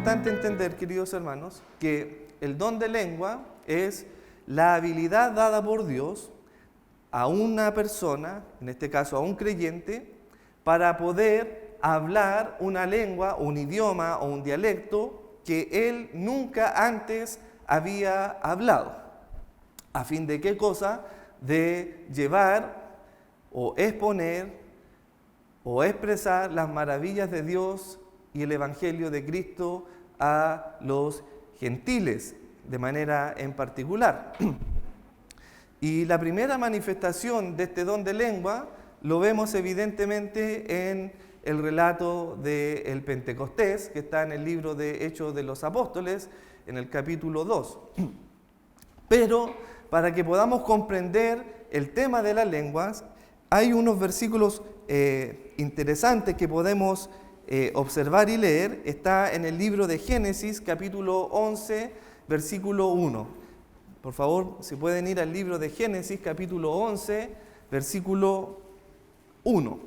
importante entender, queridos hermanos, que el don de lengua es la habilidad dada por Dios a una persona, en este caso a un creyente, para poder hablar una lengua, un idioma o un dialecto que él nunca antes había hablado. ¿A fin de qué cosa? De llevar o exponer o expresar las maravillas de Dios y el Evangelio de Cristo a los gentiles, de manera en particular. Y la primera manifestación de este don de lengua lo vemos evidentemente en el relato del Pentecostés, que está en el libro de Hechos de los Apóstoles, en el capítulo 2. Pero para que podamos comprender el tema de las lenguas, hay unos versículos interesantes que podemos observar y leer. Está en el libro de Génesis, capítulo 11, versículo 1. Por favor, si pueden ir al libro de Génesis, capítulo 11, versículo 1.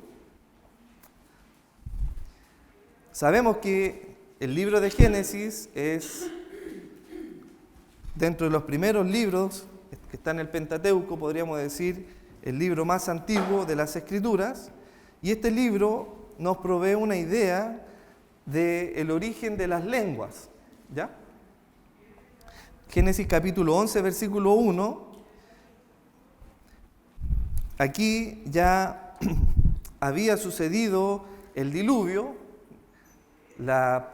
Sabemos que el libro de Génesis es, dentro de los primeros libros que está en el Pentateuco, podríamos decir, el libro más antiguo de las Escrituras, y este libro nos provee una idea del origen de las lenguas, ¿ya? Génesis capítulo 11, versículo 1, aquí ya había sucedido el diluvio, la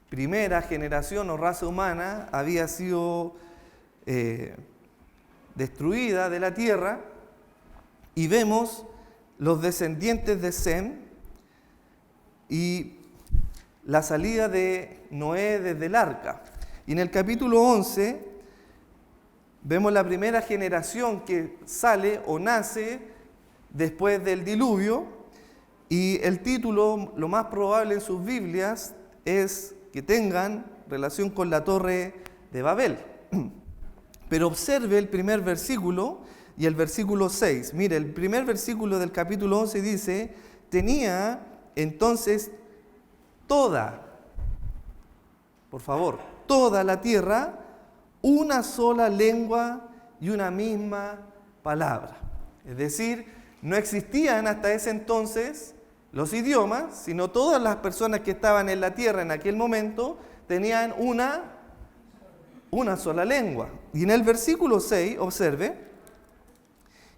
primera generación o raza humana había sido destruida de la tierra, y vemos los descendientes de Sem y la salida de Noé desde el arca. Y en el capítulo 11 vemos la primera generación que sale o nace después del diluvio, y el título, lo más probable en sus Biblias, es que tengan relación con la Torre de Babel. Pero observe el primer versículo y el versículo 6. Mire, el primer versículo del capítulo 11 dice: tenía entonces toda la tierra una sola lengua y una misma palabra. Es decir, no existían hasta ese entonces los idiomas, sino todas las personas que estaban en la tierra en aquel momento tenían una sola lengua. Y en el versículo 6, observe: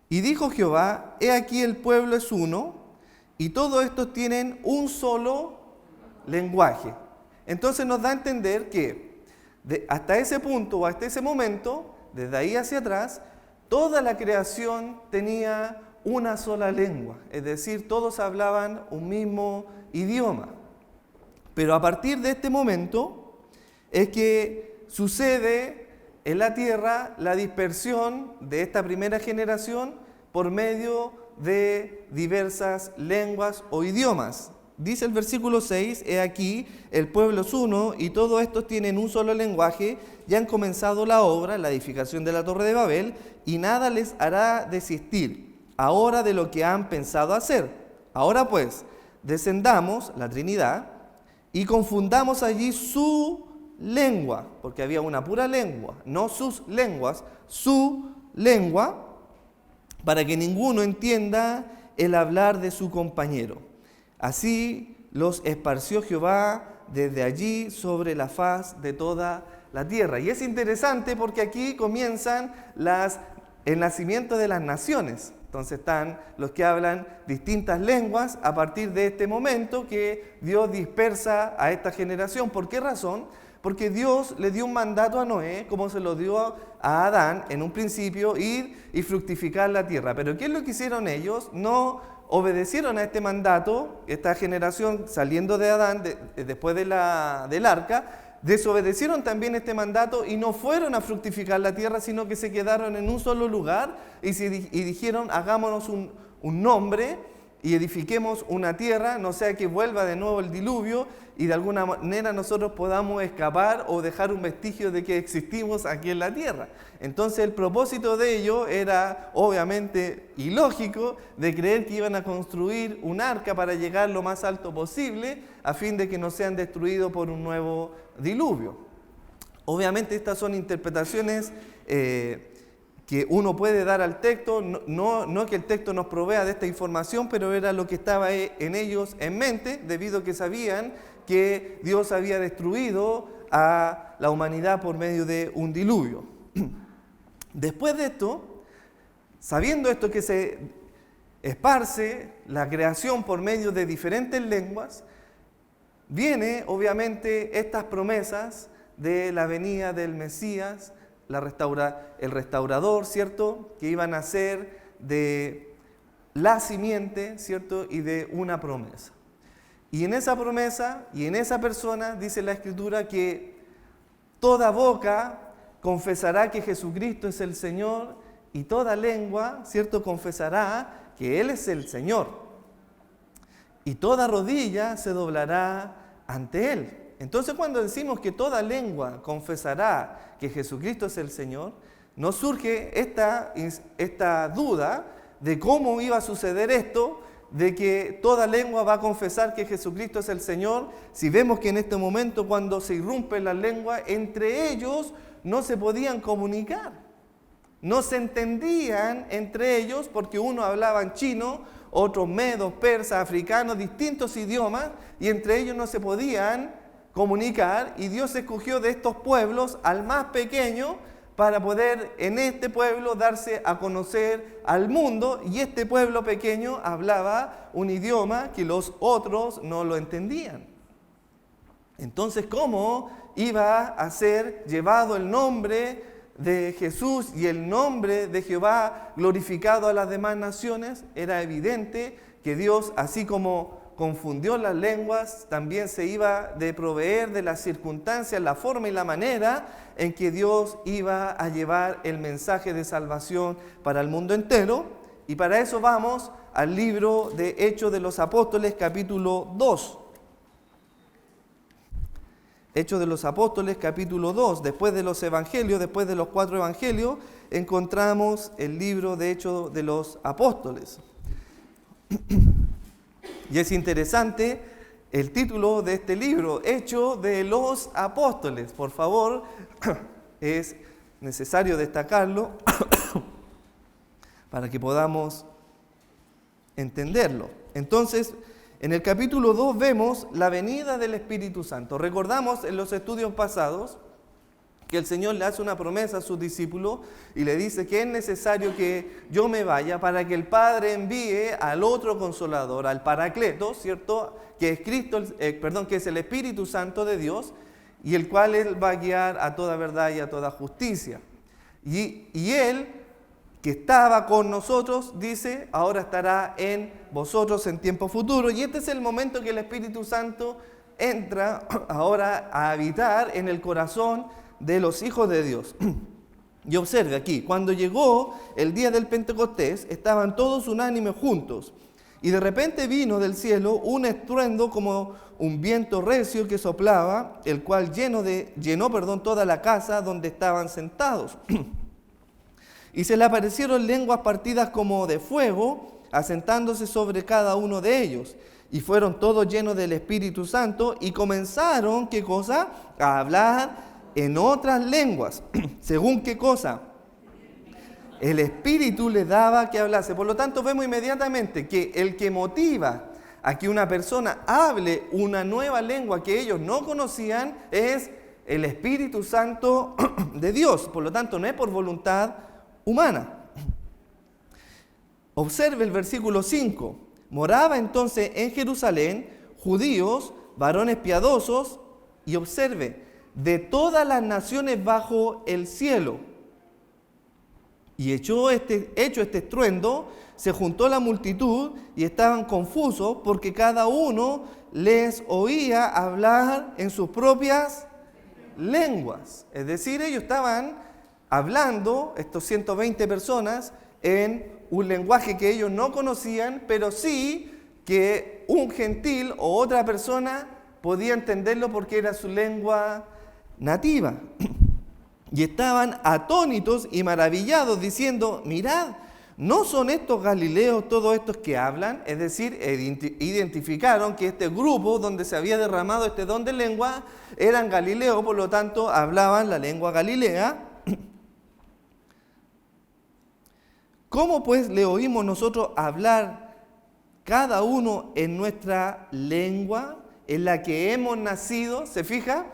y dijo Jehová, he aquí el pueblo es uno, y todos estos tienen un solo lenguaje. Entonces nos da a entender que hasta ese punto o hasta ese momento, desde ahí hacia atrás, toda la creación tenía una sola lengua, es decir, todos hablaban un mismo idioma. Pero a partir de este momento es que sucede en la tierra la dispersión de esta primera generación por medio de diversas lenguas o idiomas. Dice el versículo 6, he aquí, el pueblo es uno y todos estos tienen un solo lenguaje, y han comenzado la obra, la edificación de la Torre de Babel, y nada les hará desistir ahora de lo que han pensado hacer. Ahora pues, descendamos, la Trinidad, y confundamos allí su lengua, porque había una pura lengua, no sus lenguas, su lengua, para que ninguno entienda el hablar de su compañero. Así los esparció Jehová desde allí sobre la faz de toda la tierra. Y es interesante porque aquí comienzan el nacimiento de las naciones. Entonces están los que hablan distintas lenguas a partir de este momento que Dios dispersa a esta generación. ¿Por qué razón? Porque Dios le dio un mandato a Noé, como se lo dio a Adán en un principio, ir y fructificar la tierra. Pero ¿qué es lo que hicieron ellos? No obedecieron a este mandato. Esta generación, saliendo de Adán, después del arca, desobedecieron también este mandato y no fueron a fructificar la tierra, sino que se quedaron en un solo lugar y dijeron, hagámonos un nombre y edifiquemos una tierra, no sea que vuelva de nuevo el diluvio y de alguna manera nosotros podamos escapar o dejar un vestigio de que existimos aquí en la tierra. Entonces el propósito de ello era obviamente ilógico de creer que iban a construir un arca para llegar lo más alto posible a fin de que no sean destruidos por un nuevo diluvio. Obviamente estas son interpretaciones que uno puede dar al texto, no que el texto nos provea de esta información, pero era lo que estaba en ellos en mente, debido a que sabían que Dios había destruido a la humanidad por medio de un diluvio. Después de esto, sabiendo esto que se esparce la creación por medio de diferentes lenguas, viene obviamente estas promesas de la venida del Mesías, el restaurador, ¿cierto?, que iban a ser de la simiente, ¿cierto?, y de una promesa. Y en esa promesa y en esa persona dice la Escritura que toda boca confesará que Jesucristo es el Señor y toda lengua, ¿cierto?, confesará que Él es el Señor. Y toda rodilla se doblará ante Él. Entonces cuando decimos que toda lengua confesará que Jesucristo es el Señor, nos surge esta duda de cómo iba a suceder esto, de que toda lengua va a confesar que Jesucristo es el Señor, si vemos que en este momento cuando se irrumpe la lengua, entre ellos no se podían comunicar, no se entendían entre ellos porque uno hablaba en chino, otros medos, persas, africanos, distintos idiomas, y entre ellos no se podían comunicar, y Dios escogió de estos pueblos al más pequeño para poder en este pueblo darse a conocer al mundo, y este pueblo pequeño hablaba un idioma que los otros no lo entendían. Entonces, ¿cómo iba a ser llevado el nombre de Jesús y el nombre de Jehová glorificado a las demás naciones? Era evidente que Dios, así como confundió las lenguas, también se iba de proveer de las circunstancias, la forma y la manera en que Dios iba a llevar el mensaje de salvación para el mundo entero. Y para eso vamos al libro de Hechos de los Apóstoles, capítulo 2. Hechos de los Apóstoles, capítulo 2. Después de los evangelios, después de los 4 evangelios, encontramos el libro de Hechos de los Apóstoles. Y es interesante el título de este libro, Hechos de los Apóstoles. Por favor, es necesario destacarlo para que podamos entenderlo. Entonces, en el capítulo 2 vemos la venida del Espíritu Santo. Recordamos en los estudios pasados que el Señor le hace una promesa a sus discípulos y le dice que es necesario que yo me vaya para que el Padre envíe al otro Consolador, al Paracleto, ¿cierto?, que es Cristo, que es el Espíritu Santo de Dios, y el cual Él va a guiar a toda verdad y a toda justicia. Y Él, que estaba con nosotros, dice, ahora estará en vosotros en tiempo futuro. Y este es el momento que el Espíritu Santo entra ahora a habitar en el corazón de los hijos de Dios. Y observe aquí, cuando llegó el día del Pentecostés, estaban todos unánimes juntos, y de repente vino del cielo un estruendo como un viento recio que soplaba, el cual llenó toda la casa donde estaban sentados. Y se le aparecieron lenguas partidas como de fuego, asentándose sobre cada uno de ellos. Y fueron todos llenos del Espíritu Santo y comenzaron, ¿qué cosa? A hablar en otras lenguas. ¿Según qué cosa? El Espíritu les daba que hablase. Por lo tanto, vemos inmediatamente que el que motiva a que una persona hable una nueva lengua que ellos no conocían es el Espíritu Santo de Dios. Por lo tanto, no es por voluntad humana. Observe el versículo 5. Moraba entonces en Jerusalén judíos, varones piadosos, y observe, de todas las naciones bajo el cielo. Y hecho este estruendo, se juntó la multitud y estaban confusos porque cada uno les oía hablar en sus propias lenguas. Es decir, ellos estaban hablando, estos 120 personas, en un lenguaje que ellos no conocían, pero sí que un gentil o otra persona podía entenderlo porque era su lengua nativa. Y estaban atónitos y maravillados diciendo, mirad, ¿no son estos galileos todos estos que hablan? Es decir, identificaron que este grupo donde se había derramado este don de lengua eran galileos, por lo tanto hablaban la lengua galilea. ¿Cómo pues le oímos nosotros hablar cada uno en nuestra lengua en la que hemos nacido? ¿Se fija?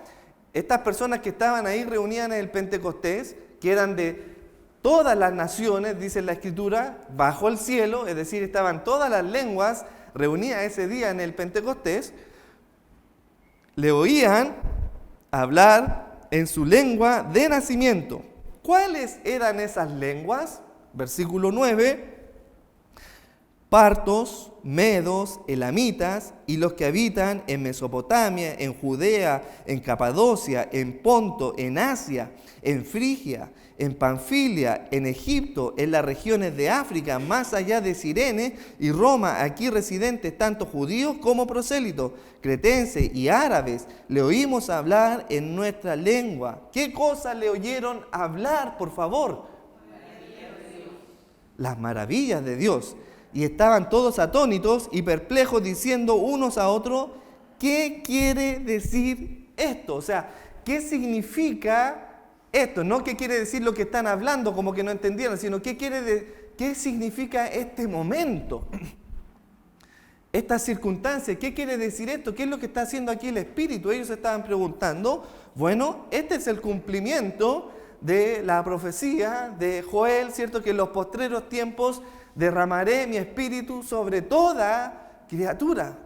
Estas personas que estaban ahí reunidas en el Pentecostés, que eran de todas las naciones, dice la Escritura, bajo el cielo, es decir, estaban todas las lenguas reunidas ese día en el Pentecostés, le oían hablar en su lengua de nacimiento. ¿Cuáles eran esas lenguas? Versículo 9. Partos, medos, elamitas y los que habitan en Mesopotamia, en Judea, en Capadocia, en Ponto, en Asia, en Frigia, en Panfilia, en Egipto, en las regiones de África, más allá de Cirene y Roma, aquí residentes tanto judíos como prosélitos, cretenses y árabes, le oímos hablar en nuestra lengua. ¿Qué cosa le oyeron hablar, por favor? Las maravillas de Dios. Y estaban todos atónitos y perplejos diciendo unos a otros, ¿qué quiere decir esto? O sea, ¿qué significa esto? No qué quiere decir lo que están hablando, como que no entendieron, sino qué significa este momento, esta circunstancia, ¿qué quiere decir esto? ¿Qué es lo que está haciendo aquí el Espíritu? Ellos se estaban preguntando. Bueno, este es el cumplimiento de la profecía de Joel, ¿cierto? Que en los postreros tiempos derramaré mi espíritu sobre toda criatura,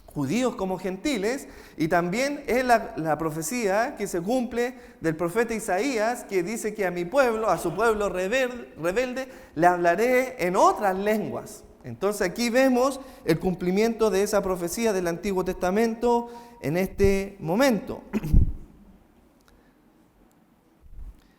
judíos como gentiles, y también es la profecía que se cumple del profeta Isaías, que dice que a mi pueblo, a su pueblo rebelde, le hablaré en otras lenguas. Entonces aquí vemos el cumplimiento de esa profecía del Antiguo Testamento en este momento.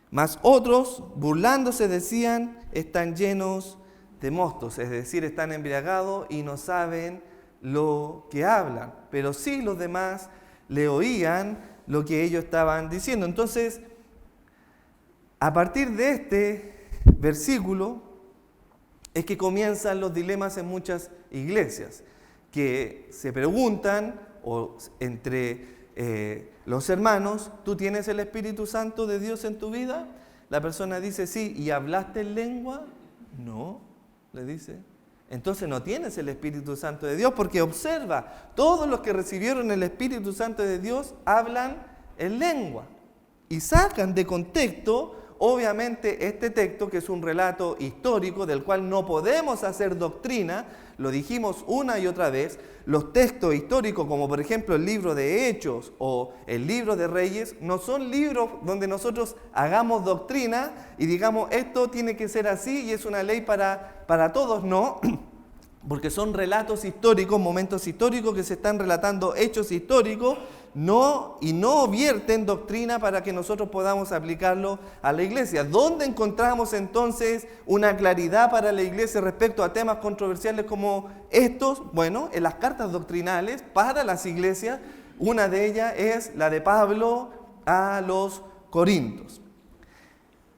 Mas otros, burlándose, decían, están llenos de mostos, es decir, están embriagados y no saben lo que hablan. Pero sí los demás le oían lo que ellos estaban diciendo. Entonces, a partir de este versículo, es que comienzan los dilemas en muchas iglesias, que se preguntan, o entre los hermanos, ¿tú tienes el Espíritu Santo de Dios en tu vida? La persona dice, sí. ¿Y hablaste en lengua? No, le dice. Entonces no tienes el Espíritu Santo de Dios, porque observa, todos los que recibieron el Espíritu Santo de Dios hablan en lengua y sacan de contexto, obviamente, este texto, que es un relato histórico del cual no podemos hacer doctrina. Lo dijimos una y otra vez. Los textos históricos, como por ejemplo el libro de Hechos o el libro de Reyes, no son libros donde nosotros hagamos doctrina y digamos esto tiene que ser así y es una ley para todos. No, porque son relatos históricos, momentos históricos que se están relatando, hechos históricos, y no vierten doctrina para que nosotros podamos aplicarlo a la iglesia. ¿Dónde encontramos entonces una claridad para la iglesia respecto a temas controversiales como estos? Bueno, en las cartas doctrinales para las iglesias, una de ellas es la de Pablo a los Corintios.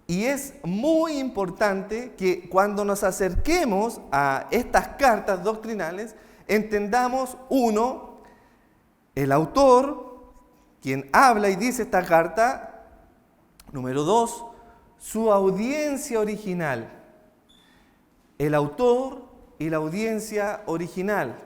Y es muy importante que cuando nos acerquemos a estas cartas doctrinales, entendamos, uno, el autor, quien habla y dice esta carta. Número 2, su audiencia original. El autor y la audiencia original.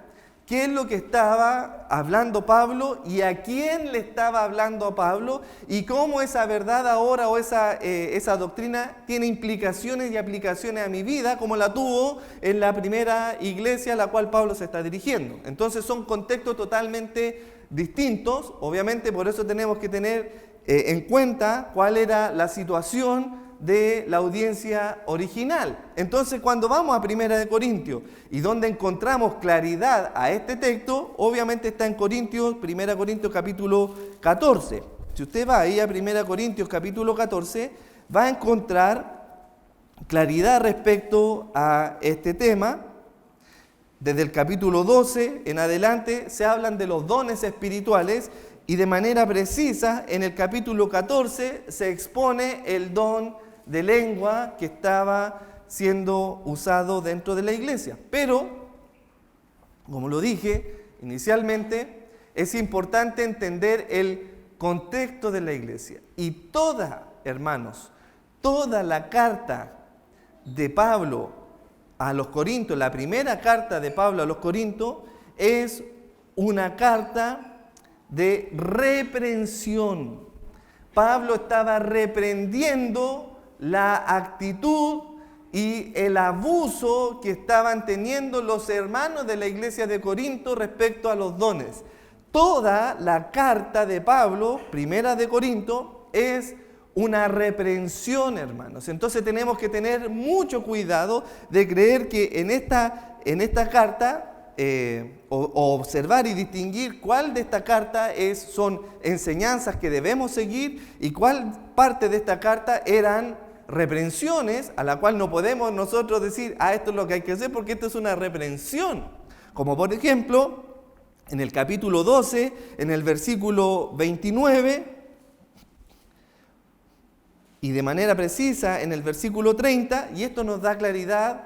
¿Qué es lo que estaba hablando Pablo y a quién le estaba hablando a Pablo? Y cómo esa verdad ahora o esa doctrina tiene implicaciones y aplicaciones a mi vida, como la tuvo en la primera iglesia a la cual Pablo se está dirigiendo. Entonces son contextos totalmente distintos. Obviamente por eso tenemos que tener en cuenta cuál era la situación de la audiencia original. Entonces, cuando vamos a 1 Corintios y donde encontramos claridad a este texto, obviamente está en 1 Corintios capítulo 14. Si usted va ahí a 1 Corintios capítulo 14, va a encontrar claridad respecto a este tema. Desde el capítulo 12 en adelante se hablan de los dones espirituales y de manera precisa en el capítulo 14 se expone el don de lengua que estaba siendo usado dentro de la iglesia. Pero, como lo dije inicialmente, es importante entender el contexto de la iglesia. Y hermanos, toda la carta de Pablo a los Corintios, la primera carta de Pablo a los Corintios, es una carta de reprensión. Pablo estaba reprendiendo la actitud y el abuso que estaban teniendo los hermanos de la iglesia de Corinto respecto a los dones. Toda la carta de Pablo, primera de Corinto, es una reprensión, hermanos. Entonces tenemos que tener mucho cuidado de creer que en esta carta, o observar y distinguir cuál de esta carta son enseñanzas que debemos seguir y cuál parte de esta carta eran reprensiones a la cual no podemos nosotros decir, esto es lo que hay que hacer porque esto es una reprensión. Como por ejemplo, en el capítulo 12, en el versículo 29, y de manera precisa en el versículo 30, y esto nos da claridad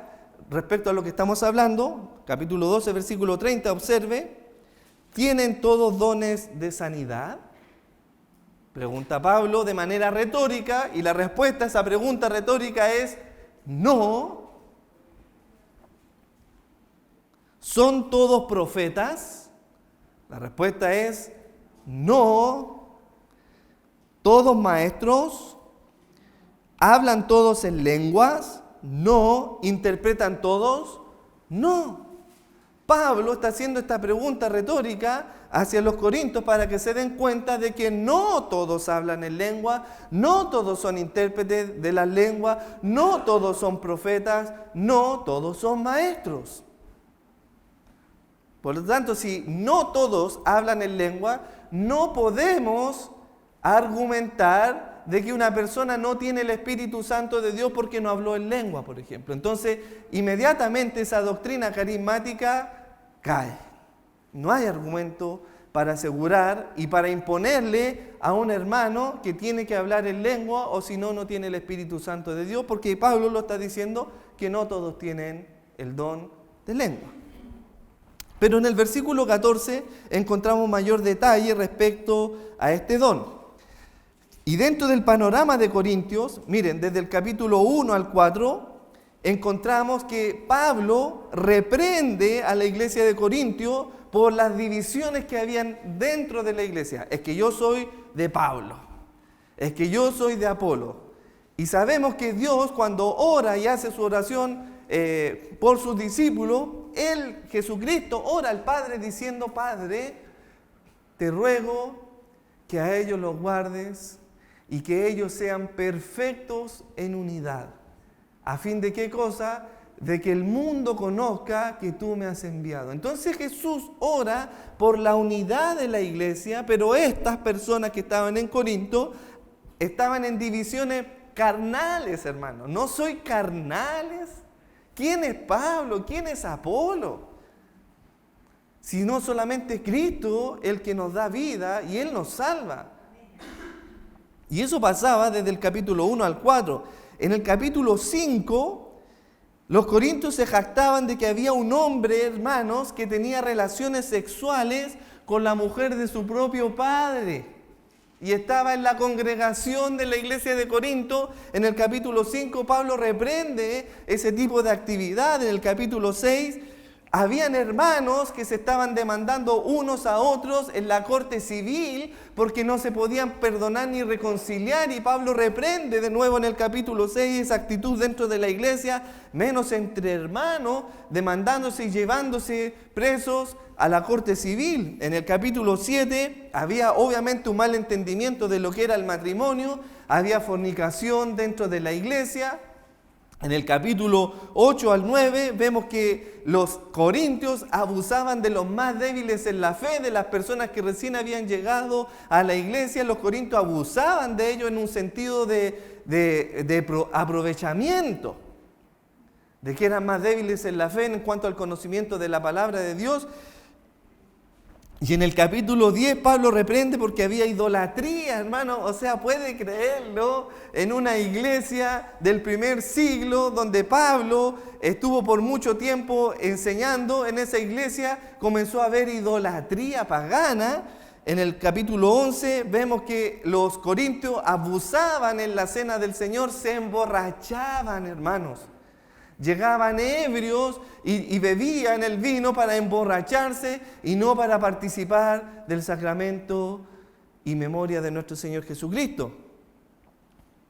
respecto a lo que estamos hablando, capítulo 12, versículo 30, observe, ¿tienen todos dones de sanidad? Pregunta Pablo de manera retórica, y la respuesta a esa pregunta retórica es no. ¿Son todos profetas? La respuesta es no. ¿Todos maestros? ¿Hablan todos en lenguas? No. ¿Interpretan todos? No. Pablo está haciendo esta pregunta retórica hacia los corintios para que se den cuenta de que no todos hablan en lengua, no todos son intérpretes de las lenguas, no todos son profetas, no todos son maestros. Por lo tanto, si no todos hablan en lengua, no podemos argumentar de que una persona no tiene el Espíritu Santo de Dios porque no habló en lengua, por ejemplo. Entonces, inmediatamente esa doctrina carismática cae. No hay argumento para asegurar y para imponerle a un hermano que tiene que hablar en lengua o si no, no tiene el Espíritu Santo de Dios, porque Pablo lo está diciendo que no todos tienen el don de lengua. Pero en el versículo 14 encontramos mayor detalle respecto a este don. Y dentro del panorama de Corintios, miren, desde el capítulo 1 al 4, encontramos que Pablo reprende a la iglesia de Corintios por las divisiones que habían dentro de la iglesia. Es que yo soy de Pablo, es que yo soy de Apolo. Y sabemos que Dios, cuando ora y hace su oración por sus discípulos, Jesucristo, ora al Padre diciendo: Padre, te ruego que a ellos los guardes y que ellos sean perfectos en unidad. ¿A fin de qué cosa? De que el mundo conozca que tú me has enviado. Entonces Jesús ora por la unidad de la iglesia, pero estas personas que estaban en Corinto estaban en divisiones carnales, hermanos. ¿No soy carnales? ¿Quién es Pablo? ¿Quién es Apolo? Sino solamente Cristo, el que nos da vida y Él nos salva. Y eso pasaba desde el capítulo 1 al 4. En el capítulo 5, los corintios se jactaban de que había un hombre, hermanos, que tenía relaciones sexuales con la mujer de su propio padre. Y estaba en la congregación de la iglesia de Corinto. En el capítulo 5, Pablo reprende ese tipo de actividad. En el capítulo 6, habían hermanos que se estaban demandando unos a otros en la corte civil porque no se podían perdonar ni reconciliar, y Pablo reprende de nuevo en el capítulo 6 esa actitud dentro de la iglesia, menos entre hermanos, demandándose y llevándose presos a la corte civil. En el capítulo 7 había obviamente un mal entendimiento de lo que era el matrimonio, había fornicación dentro de la iglesia. En el capítulo 8 al 9 vemos que los corintios abusaban de los más débiles en la fe, de las personas que recién habían llegado a la iglesia. Los corintios abusaban de ellos en un sentido de aprovechamiento, de que eran más débiles en la fe en cuanto al conocimiento de la palabra de Dios. Y en el capítulo 10 Pablo reprende porque había idolatría, hermano. O sea, puede creerlo, en una iglesia del primer siglo donde Pablo estuvo por mucho tiempo enseñando. En esa iglesia comenzó a haber idolatría pagana. En el capítulo 11 vemos que los corintios abusaban en la cena del Señor, se emborrachaban, hermanos. Llegaban ebrios y bebían el vino para emborracharse y no para participar del sacramento y memoria de nuestro Señor Jesucristo.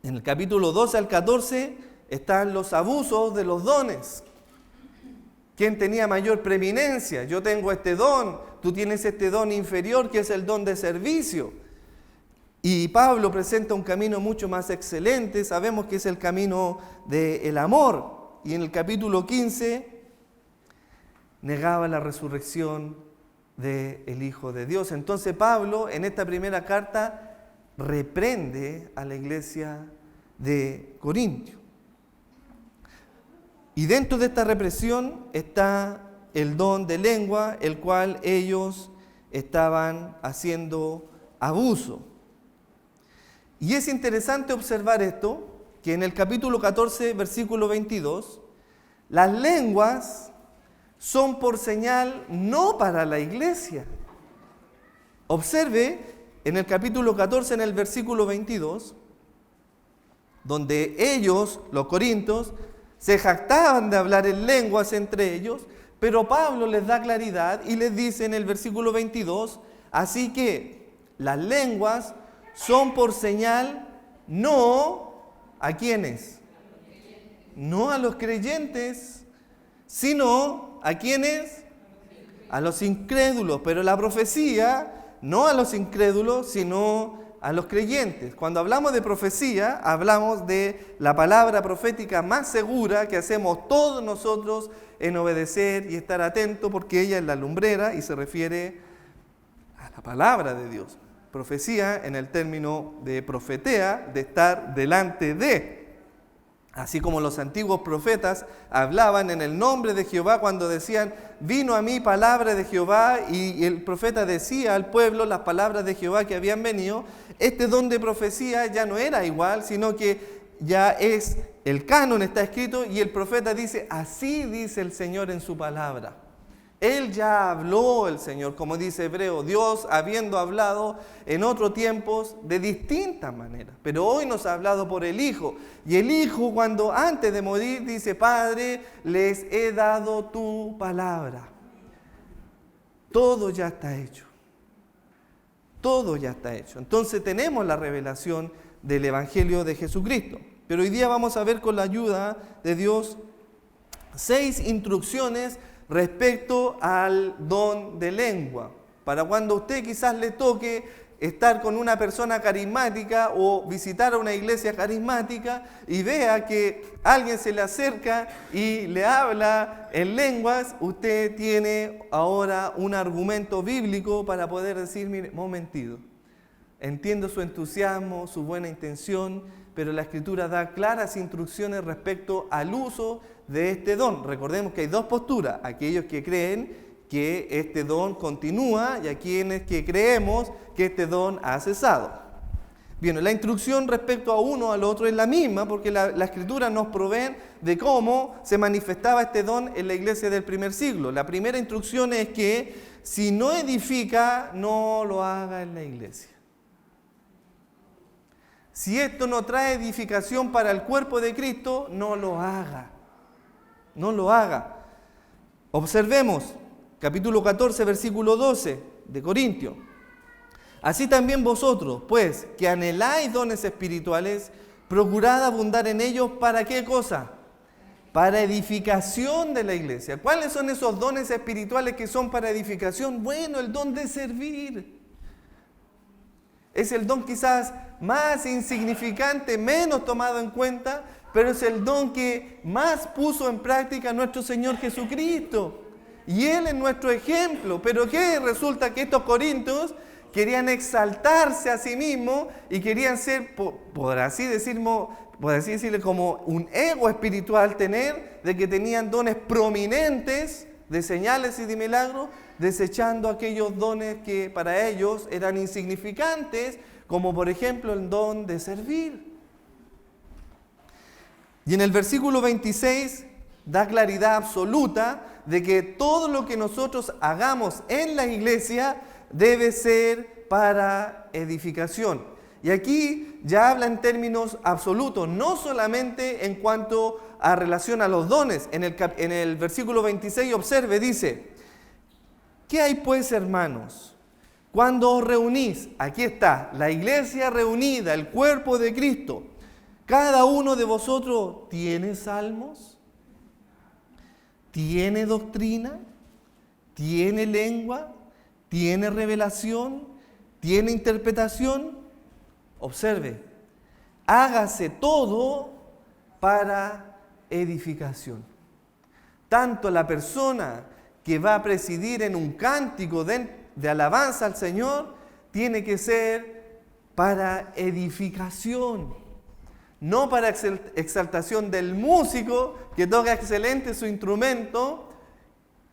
En el capítulo 12 al 14 están los abusos de los dones. ¿Quién tenía mayor preeminencia? Yo tengo este don, tú tienes este don inferior que es el don de servicio. Y Pablo presenta un camino mucho más excelente, sabemos que es el camino del amor. Y en el capítulo 15 negaba la resurrección del Hijo de Dios. Entonces Pablo en esta primera carta reprende a la iglesia de Corintio. Y dentro de esta represión está el don de lengua, el cual ellos estaban haciendo abuso. Y es interesante observar esto, que en el capítulo 14, versículo 22, las lenguas son por señal no para la iglesia. Observe en el capítulo 14, en el versículo 22, donde ellos, los corintios, se jactaban de hablar en lenguas entre ellos, pero Pablo les da claridad y les dice en el versículo 22, así que las lenguas son por señal no ¿a quiénes? No a los creyentes, sino ¿a quiénes? A los incrédulos. Pero la profecía, no a los incrédulos, sino a los creyentes. Cuando hablamos de profecía, hablamos de la palabra profética más segura que hacemos todos nosotros en obedecer y estar atentos, porque ella es la lumbrera y se refiere a la palabra de Dios. Profecía en el término de profetea, de estar delante de. Así como los antiguos profetas hablaban en el nombre de Jehová cuando decían, vino a mí palabra de Jehová, y el profeta decía al pueblo las palabras de Jehová que habían venido. Este don de profecía ya no era igual, sino que ya es, el canon está escrito y el profeta dice, así dice el Señor en su palabra. Él ya habló, el Señor, como dice Hebreo, Dios habiendo hablado en otros tiempos de distintas maneras, pero hoy nos ha hablado por el Hijo. Y el Hijo, cuando antes de morir, dice, Padre, les he dado tu palabra. Todo ya está hecho. Todo ya está hecho. Entonces tenemos la revelación del Evangelio de Jesucristo. Pero hoy día vamos a ver con la ayuda de Dios 6 instrucciones respecto al don de lengua, para cuando a usted quizás le toque estar con una persona carismática o visitar a una iglesia carismática y vea que alguien se le acerca y le habla en lenguas, usted tiene ahora un argumento bíblico para poder decir, mire, momentito, entiendo su entusiasmo, su buena intención, pero la Escritura da claras instrucciones respecto al uso de este don. Recordemos que hay dos posturas, aquellos que creen que este don continúa y a quienes que creemos que este don ha cesado. Bien, la instrucción respecto a uno al otro es la misma, porque la Escritura nos provee de cómo se manifestaba este don en la iglesia del primer siglo. La primera instrucción es que si no edifica, no lo haga en la iglesia. Si esto no trae edificación para el cuerpo de Cristo, no lo haga. No lo haga. Observemos, capítulo 14, versículo 12 de Corintios. Así también vosotros, pues, que anheláis dones espirituales, procurad abundar en ellos, ¿para qué cosa? Para edificación de la iglesia. ¿Cuáles son esos dones espirituales que son para edificación? Bueno, el don de servir. Es el don quizás más insignificante, menos tomado en cuenta, pero es el don que más puso en práctica nuestro Señor Jesucristo. Y Él es nuestro ejemplo. Pero ¿qué? Resulta que estos corintios querían exaltarse a sí mismos y querían ser, por así decirle, como un ego espiritual tener, de que tenían dones prominentes de señales y de milagros, desechando aquellos dones que para ellos eran insignificantes, como por ejemplo el don de servir. Y en el versículo 26 da claridad absoluta de que todo lo que nosotros hagamos en la iglesia debe ser para edificación. Y aquí ya habla en términos absolutos, no solamente en cuanto a relación a los dones. En el versículo 26, observe, dice: ¿qué hay pues, hermanos? Cuando os reunís, aquí está, la iglesia reunida, el cuerpo de Cristo, ¿cada uno de vosotros tiene salmos? ¿Tiene doctrina? ¿Tiene lengua? ¿Tiene revelación? ¿Tiene interpretación? Observe, hágase todo para edificación. Tanto la persona que va a presidir en un cántico de alabanza al Señor tiene que ser para edificación, no para exaltación del músico que toca excelente su instrumento,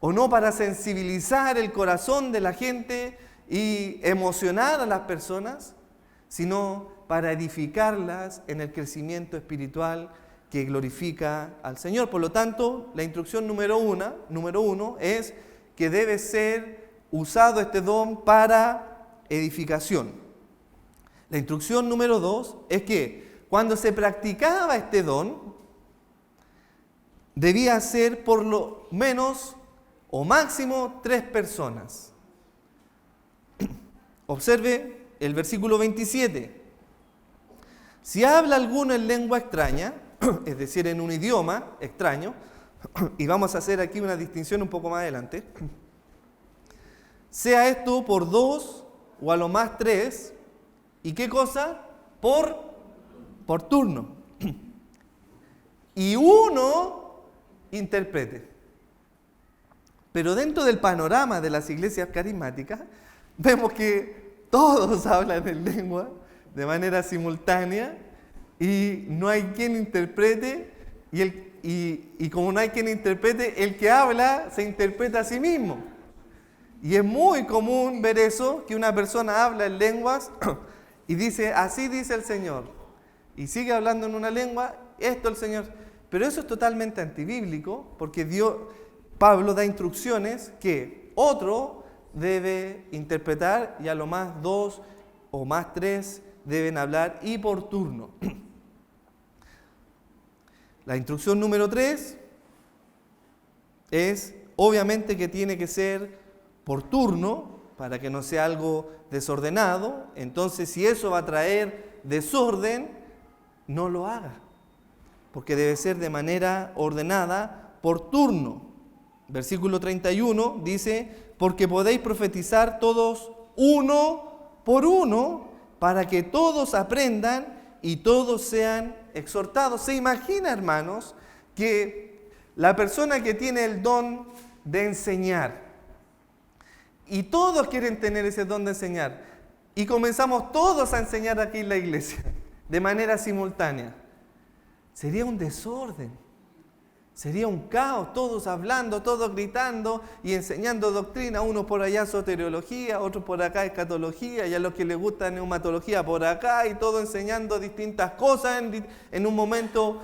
o no para sensibilizar el corazón de la gente y emocionar a las personas, sino para edificarlas en el crecimiento espiritual que glorifica al Señor. Por lo tanto, la instrucción número uno es que debe ser usado este don para edificación. La instrucción número 2 es que cuando se practicaba este don, debía ser por lo menos o máximo 3 personas. Observe el versículo 27. Si habla alguno en lengua extraña, es decir, en un idioma extraño, y vamos a hacer aquí una distinción un poco más adelante, sea esto por 2 o a lo más 3, ¿y qué cosa? Por turno. Y uno interprete. Pero dentro del panorama de las iglesias carismáticas, vemos que todos hablan en lengua de manera simultánea y no hay quien interprete, y como no hay quien interprete, el que habla se interpreta a sí mismo. Y es muy común ver eso, que una persona habla en lenguas y dice: así dice el Señor, y sigue hablando en una lengua, esto el Señor. Pero eso es totalmente antibíblico, porque Pablo da instrucciones que otro debe interpretar, y a lo más 2 o más 3 deben hablar, y por turno. La instrucción número 3 es, obviamente, que tiene que ser por turno, para que no sea algo desordenado. Entonces, si eso va a traer desorden, no lo haga, porque debe ser de manera ordenada, por turno. Versículo 31 dice: porque podéis profetizar todos uno por uno, para que todos aprendan y todos sean exhortados. ¿Se imagina, hermanos, que la persona que tiene el don de enseñar, y todos quieren tener ese don de enseñar, y comenzamos todos a enseñar aquí en la iglesia de manera simultánea? Sería un desorden, sería un caos, todos hablando, todos gritando y enseñando doctrina, uno por allá soteriología, otro por acá escatología, y a los que les gusta neumatología por acá, y todo enseñando distintas cosas en un momento.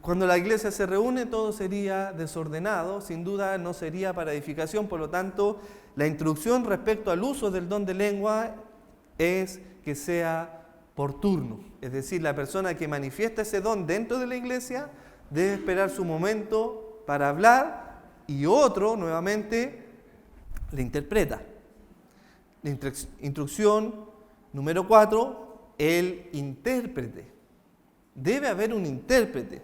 Cuando la iglesia se reúne, todo sería desordenado, sin duda no sería para edificación. Por lo tanto, la instrucción respecto al uso del don de lengua es que sea por turno. Es decir, la persona que manifiesta ese don dentro de la iglesia debe esperar su momento para hablar, y otro, nuevamente, le interpreta. La instrucción número 4, el intérprete. Debe haber un intérprete.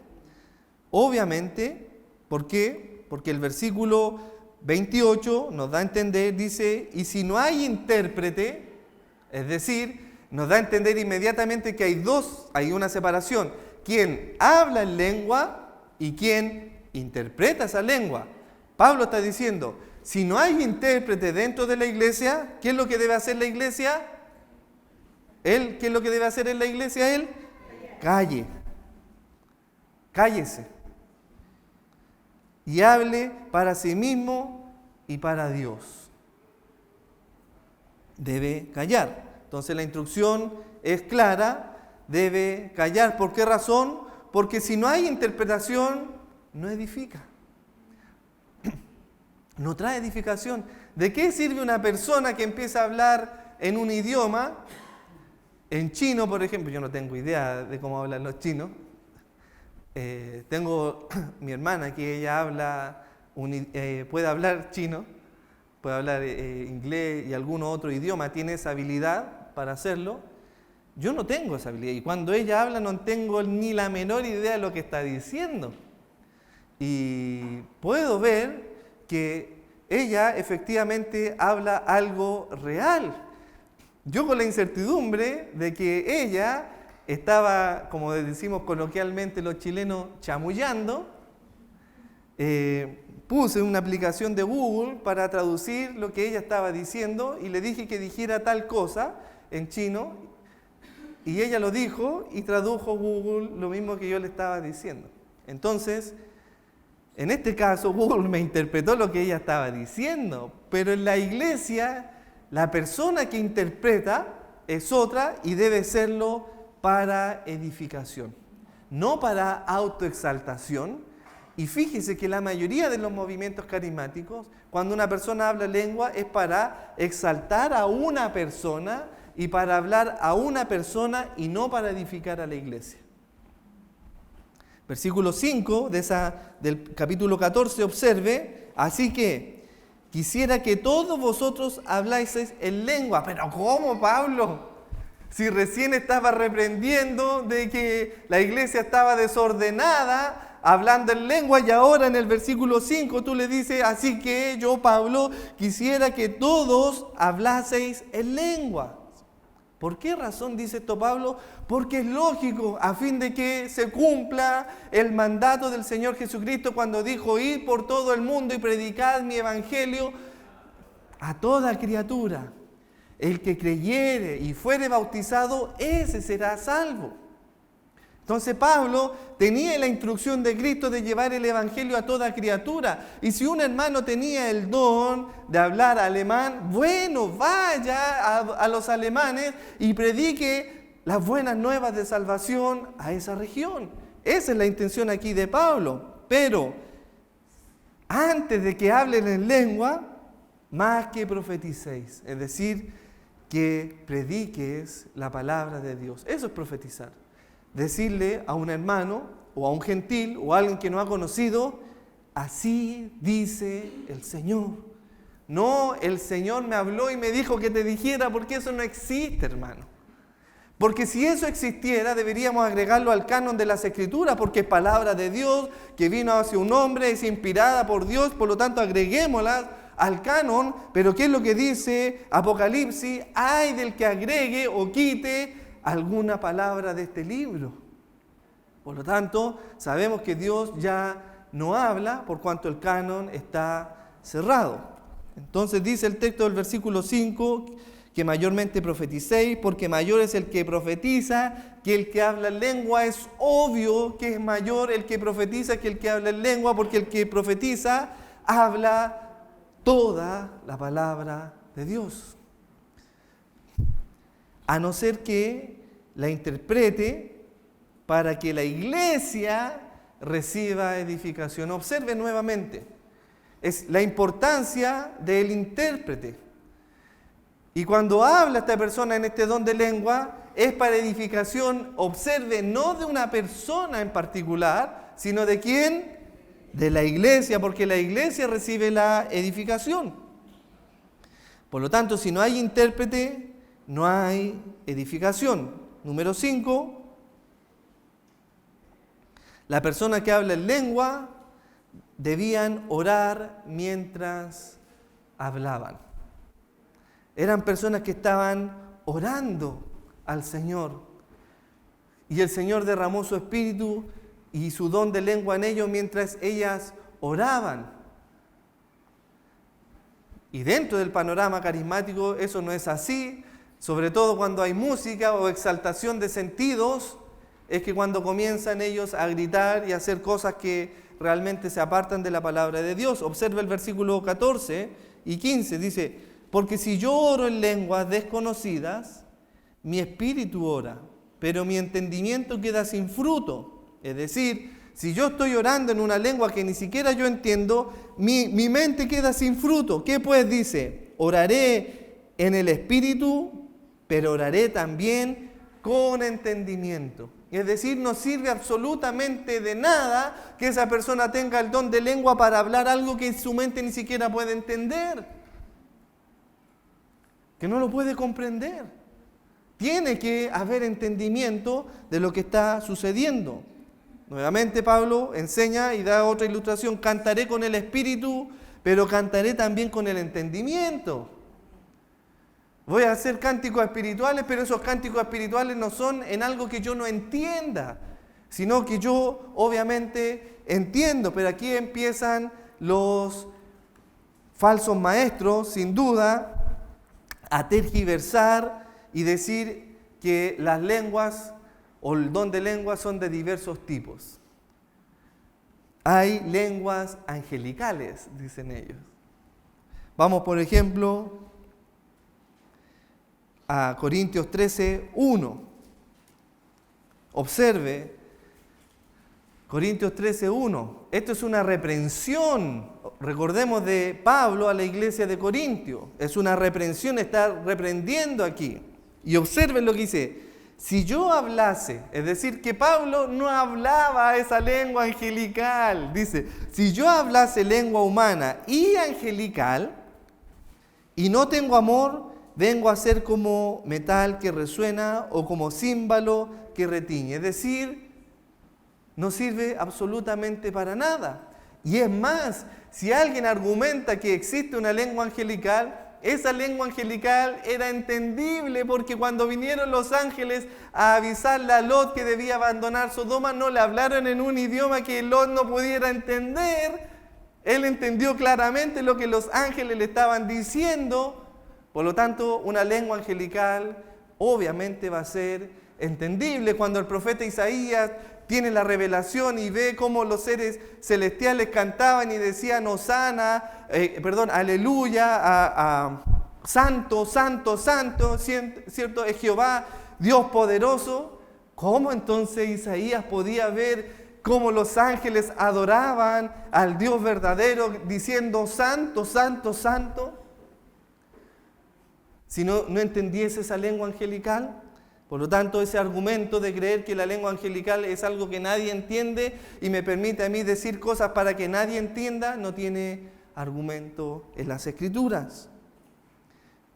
Obviamente, ¿por qué? Porque el versículo 28 nos da a entender, dice: y si no hay intérprete, es decir, nos da a entender inmediatamente que hay una separación, quien habla en lengua y quien interpreta esa lengua. Pablo está diciendo, si no hay intérprete dentro de la iglesia, ¿qué es lo que debe hacer la iglesia? ¿Qué es lo que debe hacer en la iglesia? Él cállese y hable para sí mismo y para Dios. Debe callar. Entonces la instrucción es clara, debe callar. ¿Por qué razón? Porque si no hay interpretación, no edifica. No trae edificación. ¿De qué sirve una persona que empieza a hablar en un idioma? En chino, por ejemplo, yo no tengo idea de cómo hablan los chinos. Tengo mi hermana que ella habla, puede hablar chino, puede hablar inglés y algún otro idioma, tiene esa habilidad para hacerlo. Yo no tengo esa habilidad y cuando ella habla no tengo ni la menor idea de lo que está diciendo. Y puedo ver que ella efectivamente habla algo real. Yo con la incertidumbre de que ella estaba, como decimos coloquialmente los chilenos, chamullando, puse una aplicación de Google para traducir lo que ella estaba diciendo y le dije que dijera tal cosa en chino y ella lo dijo y tradujo Google lo mismo que yo le estaba diciendo. Entonces, en este caso, Google me interpretó lo que ella estaba diciendo, pero en la iglesia, la persona que interpreta es otra y debe serlo para edificación, no para autoexaltación. Y fíjese que la mayoría de los movimientos carismáticos, cuando una persona habla lengua, es para exaltar a una persona y para hablar a una persona y no para edificar a la iglesia. Versículo 5 del capítulo 14, observe, así que quisiera que todos vosotros habláis en lengua. ¿Pero cómo, Pablo? Si recién estaba reprendiendo de que la iglesia estaba desordenada, hablando en lengua, y ahora en el versículo 5 tú le dices, así que yo, Pablo, quisiera que todos hablaseis en lengua. ¿Por qué razón dice esto Pablo? Porque es lógico, a fin de que se cumpla el mandato del Señor Jesucristo cuando dijo, id por todo el mundo y predicad mi evangelio a toda criatura. El que creyere y fuere bautizado, ese será salvo. Entonces Pablo tenía la instrucción de Cristo de llevar el evangelio a toda criatura. Y si un hermano tenía el don de hablar alemán, bueno, vaya a los alemanes y predique las buenas nuevas de salvación a esa región. Esa es la intención aquí de Pablo. Pero antes de que hablen en lengua, más que profeticéis, es decir, que prediques la palabra de Dios. Eso es profetizar. Decirle a un hermano o a un gentil o a alguien que no ha conocido, así dice el Señor. No, el Señor me habló y me dijo que te dijera, porque eso no existe, hermano. Porque si eso existiera, deberíamos agregarlo al canon de las Escrituras, porque es palabra de Dios que vino hacia un hombre, es inspirada por Dios, por lo tanto agreguémoslas al canon. Pero ¿qué es lo que dice Apocalipsis? Ay del que agregue o quite alguna palabra de este libro. Por lo tanto, sabemos que Dios ya no habla por cuanto el canon está cerrado. Entonces dice el texto del versículo 5 que mayormente profeticéis, porque mayor es el que profetiza que el que habla en lengua. Es obvio que es mayor el que profetiza que el que habla en lengua, porque el que profetiza habla toda la palabra de Dios. A no ser que la interprete para que la iglesia reciba edificación. Observe nuevamente, es la importancia del intérprete. Y cuando habla esta persona en este don de lengua, es para edificación, observe, no de una persona en particular, sino de quién, de la iglesia, porque la iglesia recibe la edificación. Por lo tanto, si no hay intérprete, no hay edificación. Número 5, la persona que habla en lengua debían orar mientras hablaban. Eran personas que estaban orando al Señor. y el Señor derramó su espíritu y su don de lengua en ellos mientras ellas oraban. Y dentro del panorama carismático eso no es así, sobre todo cuando hay música o exaltación de sentidos, es que cuando comienzan ellos a gritar y a hacer cosas que realmente se apartan de la palabra de Dios. Observa el versículo 14 y 15, dice: porque si yo oro en lenguas desconocidas, mi espíritu ora, pero mi entendimiento queda sin fruto. Es decir, si yo estoy orando en una lengua que ni siquiera yo entiendo, mi mente queda sin fruto. ¿Qué pues dice? Oraré en el espíritu, pero oraré también con entendimiento. Es decir, no sirve absolutamente de nada que esa persona tenga el don de lengua para hablar algo que su mente ni siquiera puede entender, que no lo puede comprender. Tiene que haber entendimiento de lo que está sucediendo. Nuevamente Pablo enseña y da otra ilustración: cantaré con el espíritu, pero cantaré también con el entendimiento. Voy a hacer cánticos espirituales, pero esos cánticos espirituales no son en algo que yo no entienda, sino que yo obviamente entiendo. Pero aquí empiezan los falsos maestros, sin duda, a tergiversar y decir que las lenguas o el don de lenguas son de diversos tipos. Hay lenguas angelicales, dicen ellos. Vamos, por ejemplo, a Corintios 13, 1. Observe, Corintios 13, 1. Esto es una reprensión, recordemos, de Pablo a la iglesia de Corintio. Es una reprensión, está reprendiendo aquí. Y observen lo que dice: si yo hablase, es decir, que Pablo no hablaba esa lengua angelical. Dice: si yo hablase lengua humana y angelical, y no tengo amor, vengo a ser como metal que resuena o como címbalo que retiñe. Es decir, no sirve absolutamente para nada. Y es más, si alguien argumenta que existe una lengua angelical, esa lengua angelical era entendible, porque cuando vinieron los ángeles a avisarle a Lot que debía abandonar Sodoma, no le hablaron en un idioma que Lot no pudiera entender. Él entendió claramente lo que los ángeles le estaban diciendo. Por lo tanto, una lengua angelical obviamente va a ser entendible. Cuando el profeta Isaías tiene la revelación y ve cómo los seres celestiales cantaban y decían Hosana, aleluya, santo, santo, santo, ¿cierto? Es Jehová, Dios poderoso. ¿Cómo entonces Isaías podía ver cómo los ángeles adoraban al Dios verdadero diciendo santo, santo, santo? Si no entendiese esa lengua angelical. Por lo tanto, ese argumento de creer que la lengua angelical es algo que nadie entiende y me permite a mí decir cosas para que nadie entienda, no tiene argumento en las Escrituras.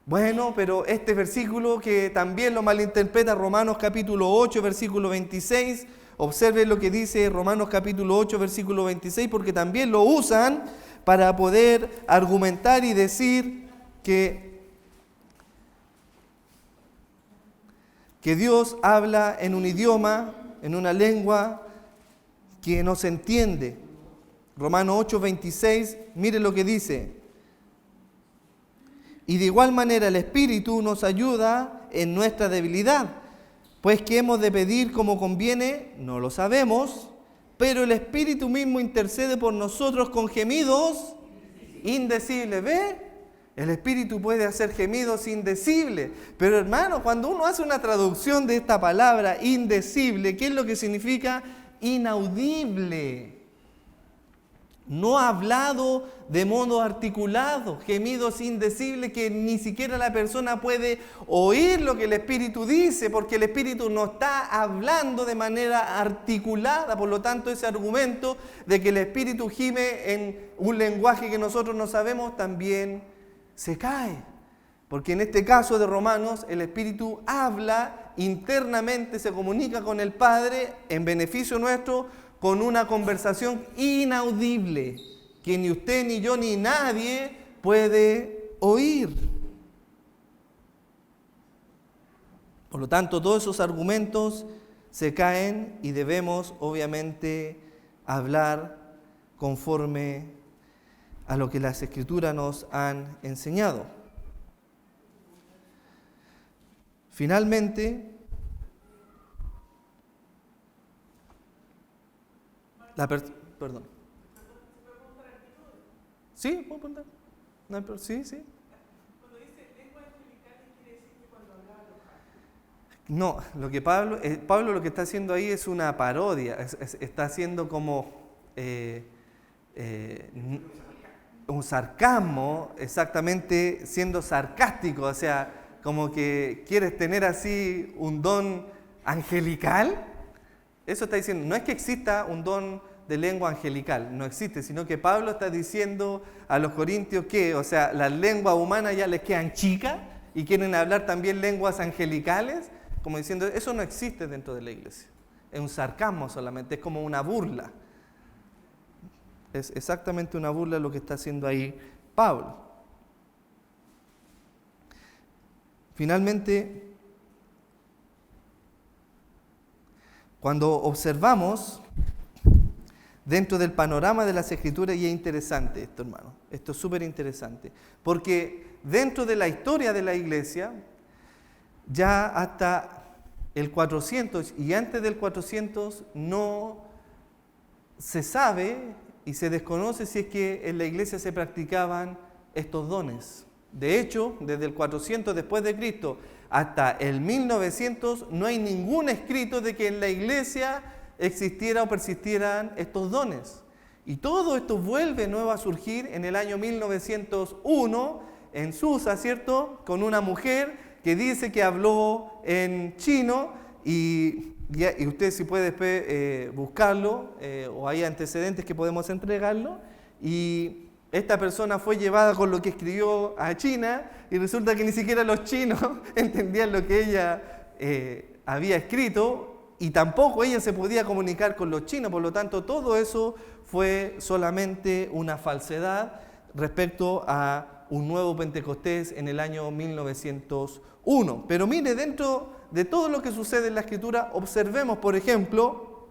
Bueno, pero este versículo que también lo malinterpreta Romanos capítulo 8, versículo 26, observen lo que dice Romanos capítulo 8, versículo 26, porque también lo usan para poder argumentar y decir que Dios habla en un idioma, en una lengua que no se entiende. Romanos 8, 26, mire lo que dice: y de igual manera el Espíritu nos ayuda en nuestra debilidad, pues que hemos de pedir como conviene, no lo sabemos, pero el Espíritu mismo intercede por nosotros con gemidos indecibles. ¿Ve? El Espíritu puede hacer gemidos indecibles. Pero hermano, cuando uno hace una traducción de esta palabra indecible, ¿qué es lo que significa? Inaudible. No hablado de modo articulado. Gemidos indecibles que ni siquiera la persona puede oír lo que el Espíritu dice, porque el Espíritu no está hablando de manera articulada. Por lo tanto, ese argumento de que el Espíritu gime en un lenguaje que nosotros no sabemos también se cae, porque en este caso de Romanos el Espíritu habla internamente, se comunica con el Padre en beneficio nuestro con una conversación inaudible que ni usted, ni yo, ni nadie puede oír. Por lo tanto, todos esos argumentos se caen y debemos obviamente hablar conforme a lo que las Escrituras nos han enseñado. Finalmente, perdón. ¿Sí? ¿Puedo preguntar? No, sí, sí. Cuando dice lengua angelical, ¿qué quiere decir que cuando hablaba los ángeles? No, lo que Pablo lo que está haciendo ahí es una parodia, está haciendo como un sarcasmo, exactamente siendo sarcástico, o sea, como que quieres tener así un don angelical. Eso está diciendo, no es que exista un don de lengua angelical, no existe, sino que Pablo está diciendo a los corintios que, o sea, las lenguas humanas ya les quedan chicas y quieren hablar también lenguas angelicales, como diciendo, eso no existe dentro de la iglesia. Es un sarcasmo solamente, es como una burla. Es exactamente una burla lo que está haciendo ahí Pablo. Finalmente, cuando observamos dentro del panorama de las Escrituras, y es interesante esto, hermano, esto es súper interesante, porque dentro de la historia de la iglesia, ya hasta el 400 y antes del 400 no se sabe y se desconoce si es que en la iglesia se practicaban estos dones. De hecho, desde el 400 después de Cristo hasta el 1900 no hay ningún escrito de que en la iglesia existiera o persistieran estos dones. Y todo esto vuelve nuevo a surgir en el año 1901 en Susa, ¿cierto? Con una mujer que dice que habló en chino y usted si puede después buscarlo o hay antecedentes que podemos entregarlo. Y esta persona fue llevada con lo que escribió a China y resulta que ni siquiera los chinos entendían lo que ella había escrito. Y tampoco ella se podía comunicar con los chinos, por lo tanto todo eso fue solamente una falsedad respecto a un nuevo Pentecostés en el año 1901. Pero mire, dentro de todo lo que sucede en la Escritura, observemos, por ejemplo,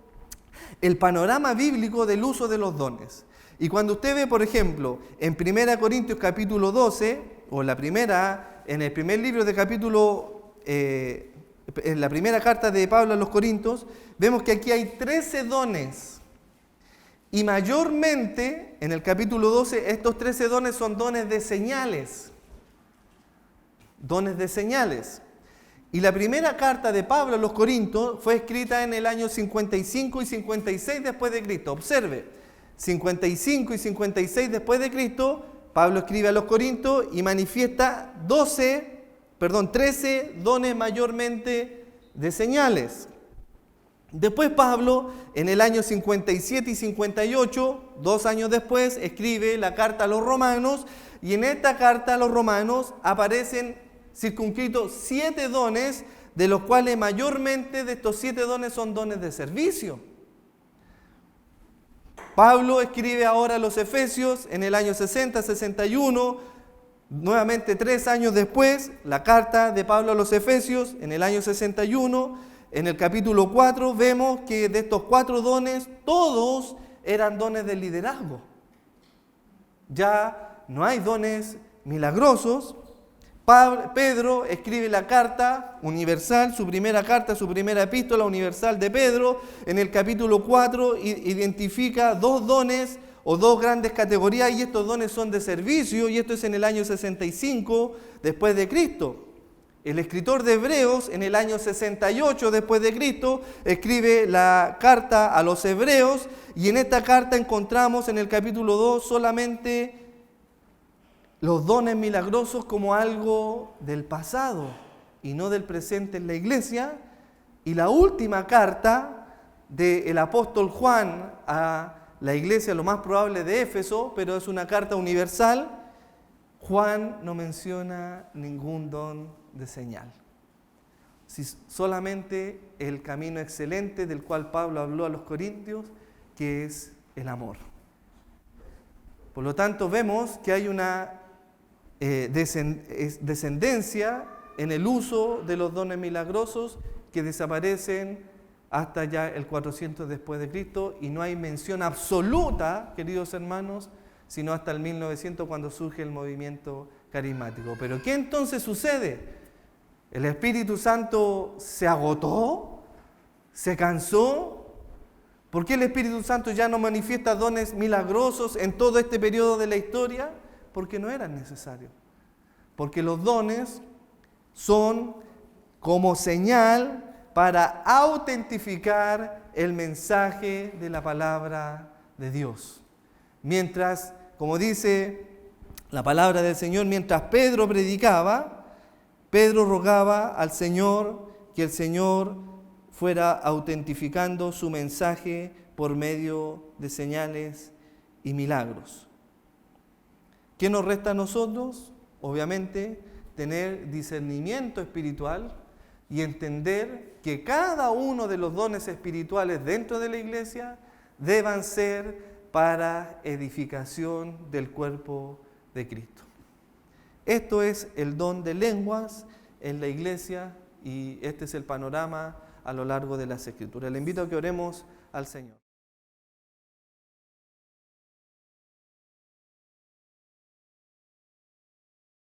el panorama bíblico del uso de los dones. Y cuando usted ve, por ejemplo, en 1 Corintios capítulo 12, o en el primer libro de capítulo en la primera carta de Pablo a los Corintios, vemos que aquí hay 13 dones. Y mayormente, en el capítulo 12, estos 13 dones son dones de señales. Dones de señales. Y la primera carta de Pablo a los Corintios fue escrita en el año 55 y 56 después de Cristo. Observe, 55 y 56 después de Cristo, Pablo escribe a los Corintios y manifiesta 13 dones mayormente de señales. Después Pablo, en el año 57 y 58, 2 años después, escribe la carta a los romanos, y en esta carta a los romanos aparecen circunscritos 7 dones, de los cuales mayormente de estos 7 dones son dones de servicio. Pablo escribe ahora a los Efesios en el año 60, 61, nuevamente 3 años después, la carta de Pablo a los Efesios, en el año 61, en el capítulo 4, vemos que de estos 4 dones, todos eran dones de liderazgo. Ya no hay dones milagrosos. Pedro escribe la carta universal, su primera carta, su primera epístola universal de Pedro, en el capítulo 4, identifica 2 dones o 2 grandes categorías, y estos dones son de servicio, y esto es en el año 65 después de Cristo. El escritor de Hebreos, en el año 68 después de Cristo, escribe la carta a los Hebreos, y en esta carta encontramos en el capítulo 2 solamente los dones milagrosos como algo del pasado y no del presente en la iglesia. Y la última carta del apóstol Juan a la iglesia, lo más probable de Éfeso, pero es una carta universal, Juan no menciona ningún don de señal. Solamente el camino excelente del cual Pablo habló a los Corintios, que es el amor. Por lo tanto, vemos que hay una descendencia en el uso de los dones milagrosos que desaparecen hasta ya el 400 después de Cristo, y no hay mención absoluta, queridos hermanos, sino hasta el 1900 cuando surge el movimiento carismático. Pero ¿qué entonces sucede? ¿El Espíritu Santo se agotó? ¿Se cansó? ¿Por qué el Espíritu Santo ya no manifiesta dones milagrosos en todo este periodo de la historia? Porque no eran necesarios. Porque los dones son como señal para autentificar el mensaje de la palabra de Dios. Mientras, como dice la palabra del Señor, mientras Pedro predicaba, Pedro rogaba al Señor que el Señor fuera autentificando su mensaje por medio de señales y milagros. ¿Qué nos resta a nosotros? Obviamente, tener discernimiento espiritual y entender que cada uno de los dones espirituales dentro de la iglesia deban ser para edificación del cuerpo de Cristo. Esto es el don de lenguas en la iglesia y este es el panorama a lo largo de las Escrituras. Le invito a que oremos al Señor.